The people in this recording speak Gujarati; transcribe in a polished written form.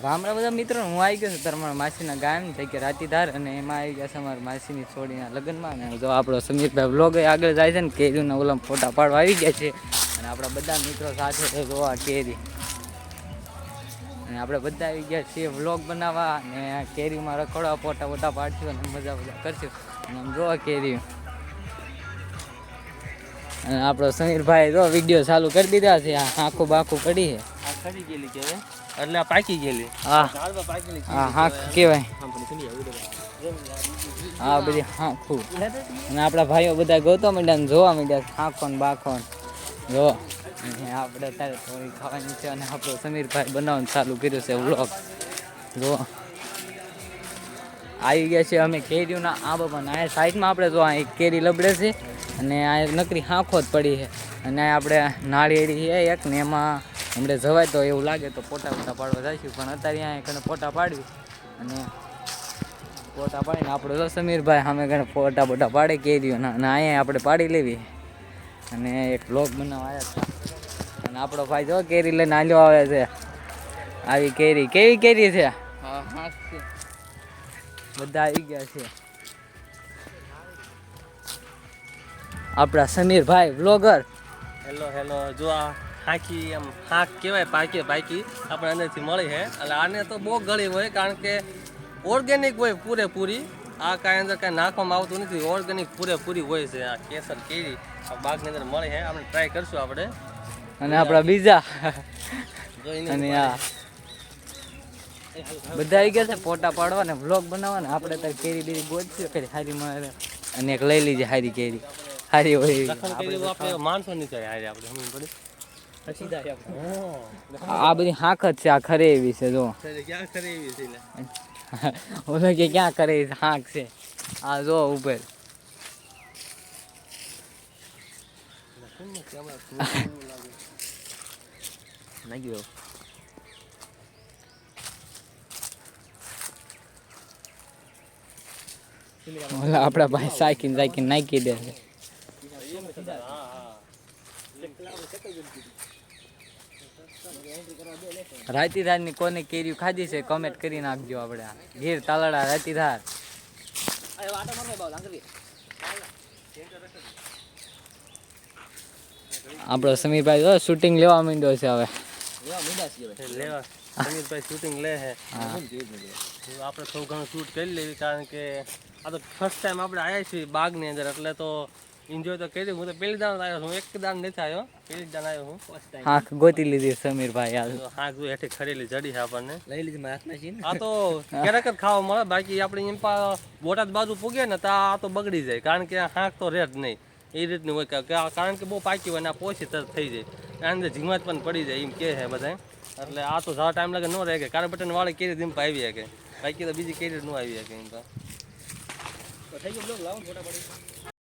રામ રામ બધા મિત્રો, હું આવી ગયો છું તમારા માસીના ગામ થઈ કે રાતીધાર, અને એમાં આવી ગયા છે અમારા માસીની છોડીના લગ્નમાં. અને જો આપણો સમીરભાઈ વ્લોગ આગળ જાય છે ને, કેરીના ઓલા ફોટા પાડવા આવી ગયા છે. અને આપણા બધા મિત્રો સાથે જોવા કેરી, અને આપણે બધા આવી ગયા છીએ વ્લોગ બનાવવા અને કેરીમાં રખડવા, ફોટા ફોટા પાડશું અને મજા કરશું. અને આમ જોવા કેરી, અને આપણો સમીરભાઈ જો વિડીયો ચાલુ કરી દીધા છે. આખું બાખું પડી છે, ખરી ગયેલી કહેવાય, એટલે પાકી ગયેલી. હા હા હા કહેવાય. હા બધી હાંખું. અને આપણા ભાઈઓ બધા ગોતવા માંડ્યા ને જોવા માંડ્યા હાંખો ને બાખો જો. આપણે અત્યારે થોડી ખાવાની છે, અને આપણો સમીરભાઈ બનાવવાનું ચાલુ કર્યું છે વ્લોગ. જો આવી ગયા છે અમે કેરીઓના આંબામાં. આ સાઈડમાં આપણે જો આ કેરી લબડે છે, અને આ નકરી હાંખો જ પડી છે. અને આપણે નાળિયેરી છે એક ને, એમાં હમણાં જવાય તો એવું લાગે તો ફોટા પાડવા જઈશું. પણ અત્યારે અહીંયા કને ફોટા પાડ્યું, અને ફોટા પાડીને આપણો જો સમીરભાઈ સામે કને ફોટા પાડે કેરીઓના, અને અહીંયા આપણે પાડી લેવી. અને એક વ્લોગ બનાવવા આવ્યા હતા, અને આપણો ભાઈ જો કેરી લઈને આલ્યો આવે છે. આવી કેરી કેવી કેરી છે? હા બધા આવી ગયા છે આપણા સમીરભાઈ વ્લોગર. Hello hello. જો આ હાંકી એમ હાંક કહેવાય, પાકી આપણે અંદરથી મળી છે. એટલે આને તો બહુ ગળી હોય, કારણ કે ઓર્ગેનિક હોય પૂરેપૂરી. આ કાંઈ અંદર કાંઈ નાખવામાં આવતું નથી, ઓર્ગેનિક પૂરેપૂરી હોય છે. આ કેસર કેરી આ બાગની અંદર મળી છે, આપણે ટ્રાય કરશું આપણે. અને આપણા બીજા અને આ બધા આવી ગયા છે ફોટા પાડવા ને વ્લોગ બનાવવા. આપણે તો કેરી બેરી ગોતશું કે હારી મળે, અને એક લઈ લીજે હારી કેરી. હારી હોય આપણે માણસો નહીં થાય હારી, આપણે સમજ પડી. આ બધી હાંક જ છે, આ ખરે એવી છે. જો ક્યાં ખરે એવી છે, ઓલો કે ક્યાં કરે હાંક છે. આ જો ઉપર આપડા ભાઈ સાયકલ નાખી દે છે. રાતીધાર ની કોને કેરી ખાધી છે કમેન્ટ કરી નાખજો. આપણે ગીર તાલાળા રાતીધાર. આપણો સમીરભાઈ શૂટિંગ લેવા માંડ્યો છે હવે. સમીરભાઈ શૂટિંગ લે છે. આપણે થોડું ઘણું શૂટ કરી લેવી, કારણ કે આ તો ફર્સ્ટ ટાઈમ આપણે આવ્યા છીએ બાગની અંદર, એટલે તો એન્જોય તો કરી. હું તો પહેલી દાન આવ્યો છું, એક દાન નથી આવ્યો, પહેલી દાન આવ્યો હું. હાંક ગોતી લીધી સમીરભાઈ. હાંક જો હેઠે ખરેલી જડી છે, આપણને લઈ લીધી. આ તો ક્યારેક જ ખાવા મળે, બાકી આપણે એમ બોટાદ બાજુ પૂગે ને તો આ તો બગડી જાય, કારણ કે હાંક તો રહે જ નહીં. એ રીતની હોય, કારણ કે બહુ પાકી હોય ને આ પોછી તરત થઈ જાય, કારણ કે ઝીંગત પણ પડી જાય એમ કે છે બધા. એટલે આ તો સારા ટાઈમ લાગે ન રહે કે કારણ બટન વાળી કેરી એમ આવી શકે, બાકી તો બીજી કેરી ન આવી શકે એમ તો થઈ ગયું.